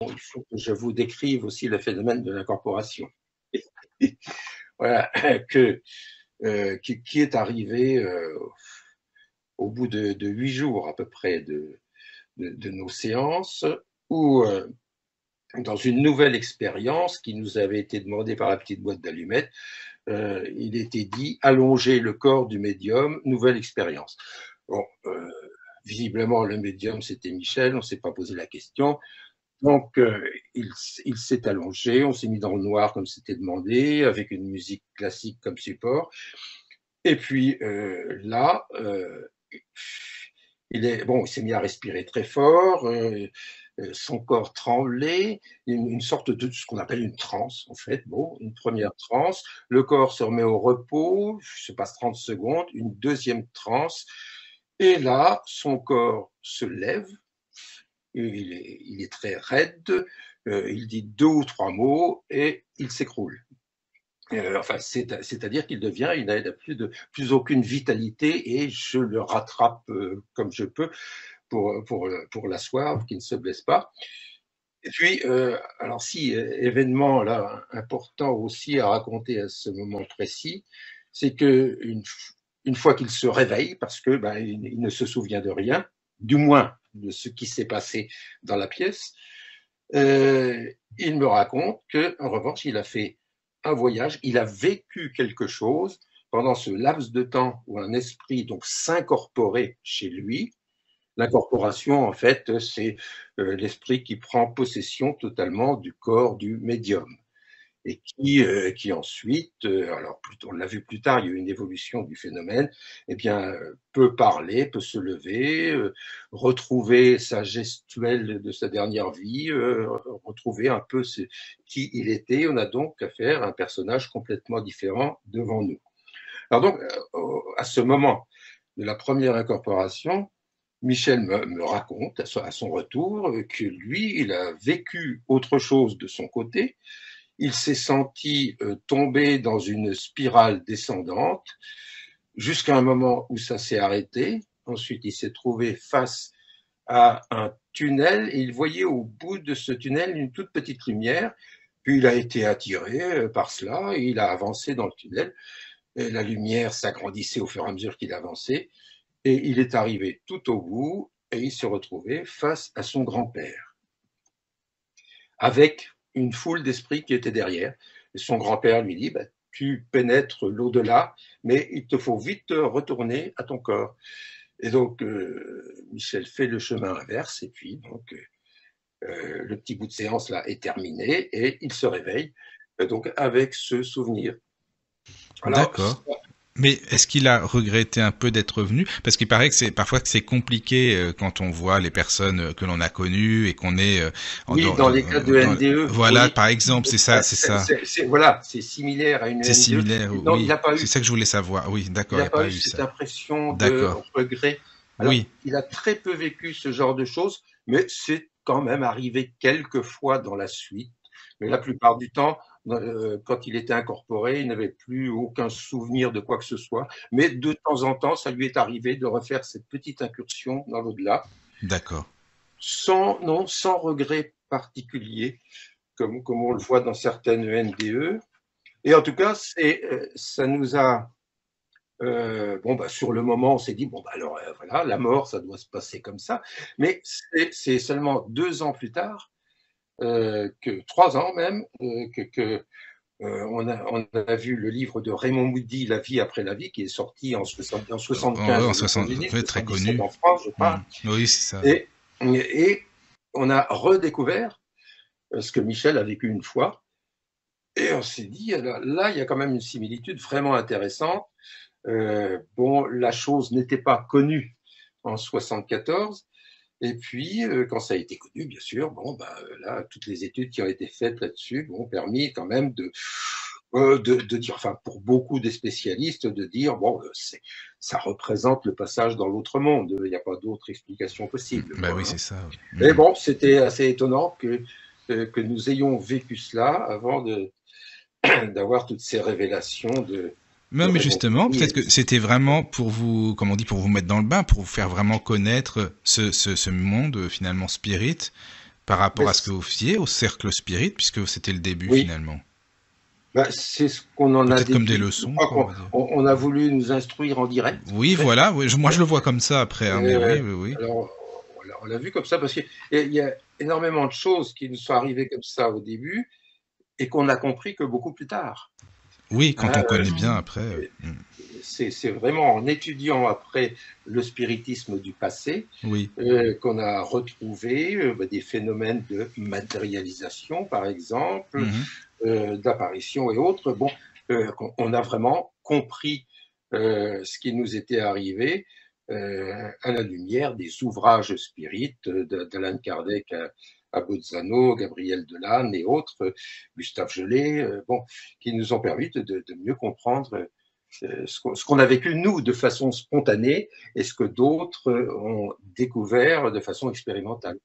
il faut que je vous décrive aussi le phénomène de l'incorporation. Voilà, qui est arrivé au bout de 8 jours à peu près de nos séances, où dans une nouvelle expérience qui nous avait été demandée par la petite boîte d'allumettes, il était dit allonger le corps du médium, nouvelle expérience. Bon, visiblement le médium c'était Michel, on ne s'est pas posé la question. Donc il s'est allongé, on s'est mis dans le noir comme c'était demandé, avec une musique classique comme support. Et puis là, il s'est mis à respirer très fort, son corps tremblait, une sorte de ce qu'on appelle une transe, en fait. Bon, une première transe, le corps se remet au repos, se passe 30 secondes, une deuxième transe, et là, son corps se lève, il est très raide, il dit 2 ou 3 mots et il s'écroule. Enfin, c'est-à-dire qu'il devient, il n'a plus aucune vitalité et je le rattrape comme je peux pour l'asseoir, pour qu'il ne se blesse pas. Et puis, alors si, événement là important aussi à raconter à ce moment précis, c'est que une fois qu'il se réveille, parce que il ne se souvient de rien, du moins de ce qui s'est passé dans la pièce, il me raconte qu'en revanche, il a fait un voyage, il a vécu quelque chose pendant ce laps de temps où un esprit donc s'incorporait chez lui. L'incorporation, en fait, c'est l'esprit qui prend possession totalement du corps du médium et qui ensuite, alors on l'a vu plus tard, il y a eu une évolution du phénomène, eh bien, peut parler, peut se lever, retrouver sa gestuelle de sa dernière vie, retrouver un peu qui il était. On a donc affaire à un personnage complètement différent devant nous. Alors donc, à ce moment de la première incorporation, Michel me raconte à son retour que lui, il a vécu autre chose de son côté. Il s'est senti tomber dans une spirale descendante jusqu'à un moment où ça s'est arrêté. Ensuite, il s'est trouvé face à un tunnel et il voyait au bout de ce tunnel une toute petite lumière. Puis il a été attiré par cela et il a avancé dans le tunnel. Et la lumière s'agrandissait au fur et à mesure qu'il avançait. Et il est arrivé tout au bout et il s'est retrouvé face à son grand-père, avec une foule d'esprits qui étaient derrière. Et son grand-père lui dit, tu pénètres l'au-delà, mais il te faut vite retourner à ton corps. Et donc, Michel fait le chemin inverse, et puis donc, le petit bout de séance là est terminé, et il se réveille donc avec ce souvenir. Alors, D'accord. Mais est-ce qu'il a regretté un peu d'être venu? Parce qu'il paraît que parfois que c'est compliqué quand on voit les personnes que l'on a connues et qu'on est oui, dans les cas de NDE, voilà, oui. par exemple, c'est ça, c'est ça. Voilà, c'est similaire à une C'est NDE. similaire, Non, il oui. n'a pas C'est eu. ça que je voulais savoir. Oui, Il d'accord, il n'a n'y a pas pas eu eu ça. cette impression de D'accord. regret. Alors, Oui. il a très peu vécu ce genre de choses, mais c'est quand même arrivé quelques fois dans la suite. Mais la plupart du temps, quand il était incorporé, il n'avait plus aucun souvenir de quoi que ce soit. Mais de temps en temps, ça lui est arrivé de refaire cette petite incursion dans l'au-delà, D'accord. sans regret particulier, comme on le voit dans certaines NDE. Et en tout cas, ça nous a sur le moment, on s'est dit, alors voilà, la mort, ça doit se passer comme ça. Mais c'est seulement 2 ans plus tard, 3 ans même, on a vu le livre de Raymond Moody, La vie après la vie, qui est sorti en 75 En aux 60, États-Unis, ouais, très 77 connu. en France, je crois. Oui, c'est ça. Et on a redécouvert ce que Michel a vécu une fois. Et on s'est dit, là, il y a quand même une similitude vraiment intéressante. La chose n'était pas connue en 74. Et puis, quand ça a été connu, bien sûr, là, toutes les études qui ont été faites là-dessus ont permis quand même de dire, enfin, pour beaucoup des spécialistes, de dire, ça représente le passage dans l'autre monde. Il n'y a pas d'autre explication possible. Bah oui, c'est ça. Oui. Mais c'était assez étonnant que nous ayons vécu cela avant d'avoir toutes ces révélations de Non, mais justement, peut-être que c'était vraiment pour vous, comme on dit, pour vous mettre dans le bain, pour vous faire vraiment connaître ce monde finalement spirit. par rapport Mais à ce que vous faisiez au cercle spirit, puisque c'était le début oui, finalement. bah, c'est ce qu'on en a Peut-être comme des déduit. Je leçons, crois quoi, on qu'on va dire. on a voulu nous instruire en direct, en Oui, fait. voilà. Oui, moi, je le vois comme ça après, hein, mais Euh, oui, oui, oui. alors, on l'a vu comme ça parce qu'il y a énormément de choses qui nous sont arrivées comme ça au début et qu'on a compris que beaucoup plus tard. Oui, quand Hein, on connaît bien après. c'est vraiment en étudiant après le spiritisme du passé Oui. qu'on a retrouvé des phénomènes de matérialisation, par exemple, Mhm. d'apparition et autres. Bon, on a vraiment compris ce qui nous était arrivé à la lumière des ouvrages spirites d'Alan Kardec à Bolzano, Gabriel Delanne et autres, Gustave Gelé, bon, qui nous ont permis de mieux comprendre ce qu'on a vécu nous de façon spontanée et ce que d'autres ont découvert de façon expérimentale.